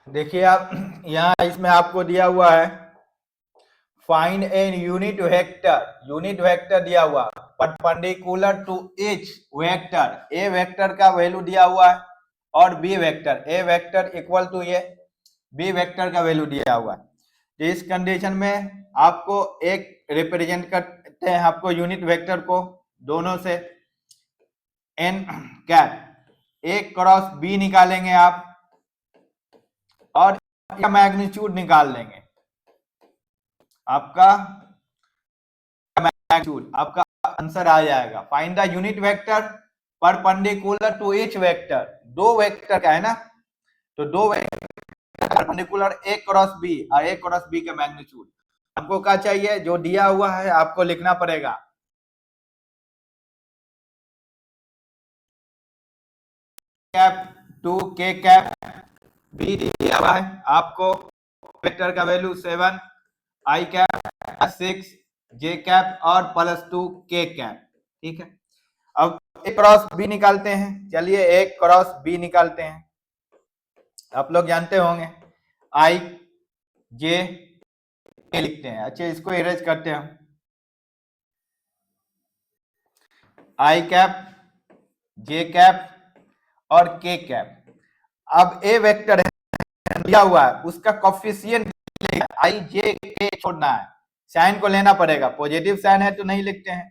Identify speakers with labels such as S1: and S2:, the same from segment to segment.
S1: देखिए आप यहाँ इसमें आपको दिया हुआ है फाइंड एन यूनिट वेक्टर दिया हुआ perpendicular to each vector. A vector का वैल्यू दिया हुआ है और B vector, A vector equal to ये बी वेक्टर का वैल्यू दिया हुआ है। तो इस कंडीशन में आपको एक रिप्रेजेंट करते हैं आपको यूनिट वेक्टर को दोनों से N cap A cross B निकालेंगे आप और इसका मैग्नीट्यूड निकाल लेंगे। आपका मैग्नीट्यूड आपका आंसर आ जाएगा। Find the unit vector perpendicular to each vector. दो वेक्टर का है ना, तो दो vector perpendicular A cross B और ए क्रॉस बी का मैग्नीट्यूड आपको क्या चाहिए, जो दिया हुआ है आपको लिखना पड़ेगा। कैप टू के कैप बी दिया हुआ है आपको वेक्टर का वैल्यू 7, आई कैप 6, जे कैप और +2 के कैप। ठीक है, अब ए क्रॉस बी निकालते हैं। चलिए ए क्रॉस बी निकालते हैं। आप लोग जानते होंगे आई जे के लिखते हैं। अच्छा, इसको इरेज करते हैं। आई कैप, जे कैप और के कैप। अब ए वेक्टर दिया हुआ है, उसका कोफिशिएंट आई जे के छोड़ना है, साइन को लेना पड़ेगा। पॉजिटिव साइन है तो नहीं लिखते हैं,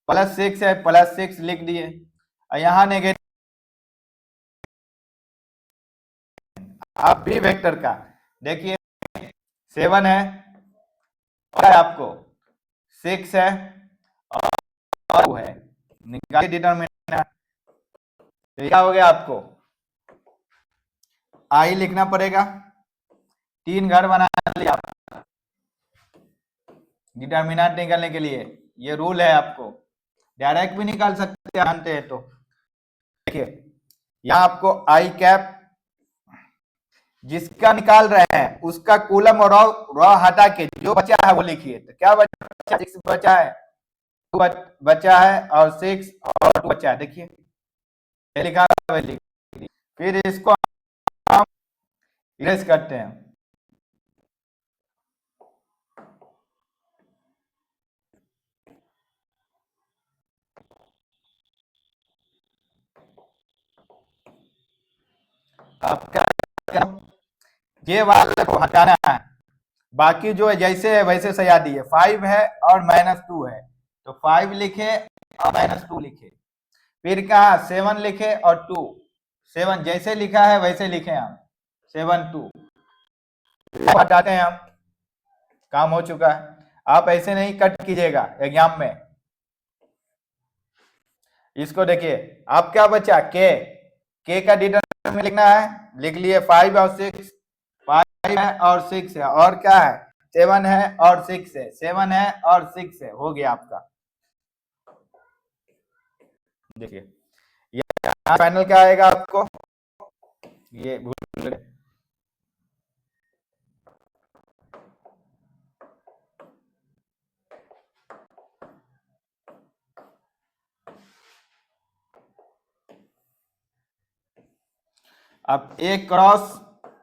S1: +6 है +6 लिख दिए। और यहाँ नेगेटिव आप बी वेक्टर का देखिए 7 है और आपको 6 है और 2 है, निकालिए डिटरमिनेंट। तो क्या हो गया, आपको आई लिखना पड़ेगा। 3 घर बना लिया डिटरमिनेंट निकालने के लिए। ये रूल है, आपको डायरेक्ट भी निकाल सकते हैं जानते हैं तो। देखिए यहाँ आपको आई कैप जिसका निकाल रहे हैं उसका कूलम और रॉ हटा के जो बचा है वो लिखिए। तो क्या बचा, 6 बचा है, 2 बचा है और 6 और 2 बचा है। देखिए लिखा है, फिर इसको हम इरेज करते हैं। अब क्या, ये वाला को हटाना है, बाकी जो है जैसे है वैसे सजा दिए। 5 है और -2 है, तो 5 लिखे और -2 लिखे। फिर कहा 7 लिखे और 2, 7 जैसे लिखा है वैसे लिखे हम, 7 2 हटाते हैं हम, काम हो चुका है। आप ऐसे नहीं कट कीजिएगा एग्जाम में। इसको देखिए, आप क्या बचा, के का डिटरमिनेंट लिखना है, लिख लिए 5 और 6, 5 है और 6 है, और क्या है 7 है और 6 है, 7 है और 6 है, हो गया आपका। देखिए यहाँ फाइनल क्या आएगा आपको, ये भूल गए। अब ए क्रॉस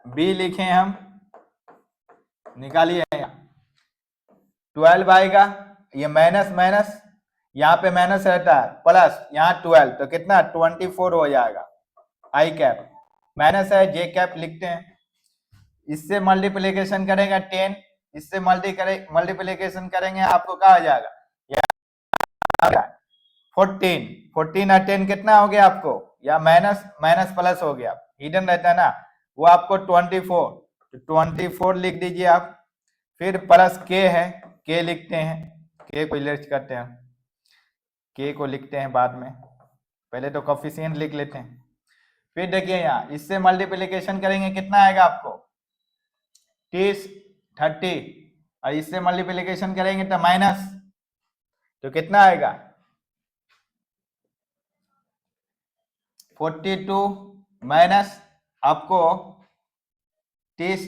S1: बी लिखे हम, निकालिए। 12 आएगा, ये माइनस माइनस, यहाँ पे माइनस रहता है, प्लस यहाँ 12, तो कितना 24 हो जाएगा। आई कैप माइनस है, जे कैप लिखते हैं। इससे मल्टीप्लीकेशन करेंगे 10, इससे मल्टीप्लीकेशन करेंगे आपको क्या आ जाएगा, 14, 14 और 10 कितना हो गया आपको, या माइनस माइनस प्लस हो गया, हिडन रहता है ना वो आपको 24, तो 24 लिख दीजिए आप। फिर प्लस के है, के लिखते हैं, के को इरेज करते हैं, के को लिखते हैं बाद में, पहले तो कोफिशिएंट लिख लेते हैं। फिर देखिए यहाँ इससे मल्टीप्लीकेशन करेंगे कितना आएगा आपको 30, 30, और इससे मल्टीप्लीकेशन करेंगे तो माइनस, तो कितना आएगा 42 माइनस आपको 30,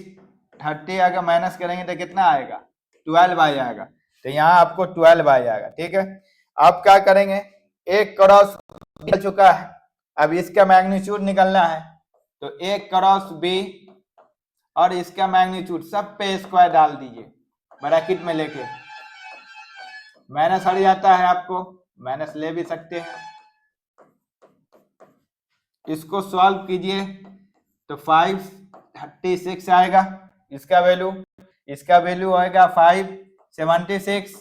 S1: 30 अगर माइनस करेंगे तो कितना आएगा 12 आ जाएगा। तो यहाँ आपको 12 आ जाएगा। ठीक है, आप क्या करेंगे, एक क्रॉस निकल चुका है, अब इसका मैग्नीट्यूड निकलना है। तो एक क्रॉस बी और इसका मैग्नीट्यूड सब पे स्क्वायर डाल दीजिए ब्रैकेट में लेके। माइनस हट जाता है, आपको माइनस ले भी सकते हैं। इसको सॉल्व कीजिए तो 536 आएगा इसका वैल्यू। इसका वैल्यू आएगा 576,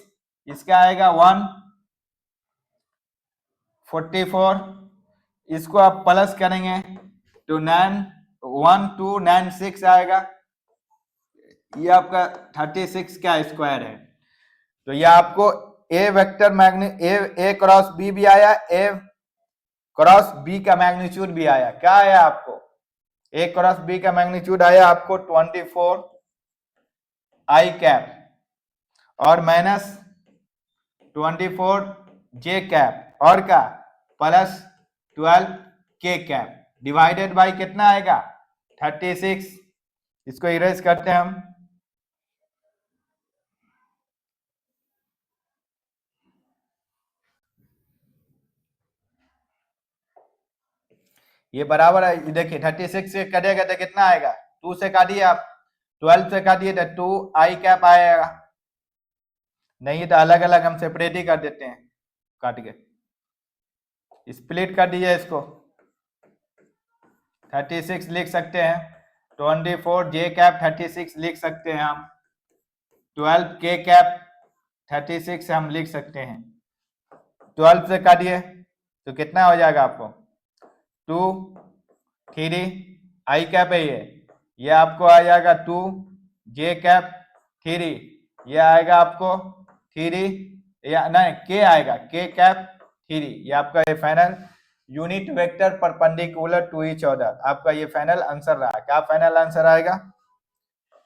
S1: इसका आएगा 144। इसको आप प्लस करेंगे तो 1296 आएगा। ये आपका 36 का स्क्वायर है। तो ये आपको ए वेक्टर ए क्रॉस बी भी आया, ए क्रॉस बी का मैग्नीट्यूड भी आया। क्या आया आपको? ए क्रॉस बी का मैग्नीट्यूड आया आपको 24 आई कैप और माइनस 24 जे कैप और का प्लस 12 के कैप डिवाइडेड बाय कितना आएगा? 36। इसको इरेज करते हैं हम। ये बराबर है, देखिए 36 से कटेगा तो कितना आएगा? 2 से काटिए आप, 12 से काटिए तो 2 आई कैप आएगा। नहीं तो अलग अलग हम सेपरेट ही कर देते हैं, काट के स्प्लिट कर दीजिए इसको। 36 लिख सकते हैं, 24 जे कैप 36 लिख सकते हैं हम, 12 के कैप 36 हम लिख सकते हैं। 12 से काटिए तो कितना हो जाएगा आपको? 2 3 आई कैप है ये आपको आ जाएगा 2 जे कैप 3, ये आएगा आपको 3 या नहीं के आएगा के कैप 3। ये आपका ये final unit vector perpendicular to each other, आपका ये फाइनल आंसर रहा। क्या फाइनल आंसर आएगा?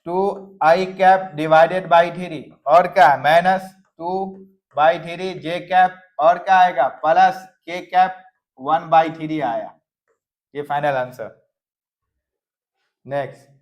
S1: 2 आई कैप डिवाइडेड बाई 3 और क्या माइनस 2 बाई 3 जे कैप और क्या आएगा प्लस के कैप 1/3 आया। ये फाइनल आंसर। नेक्स्ट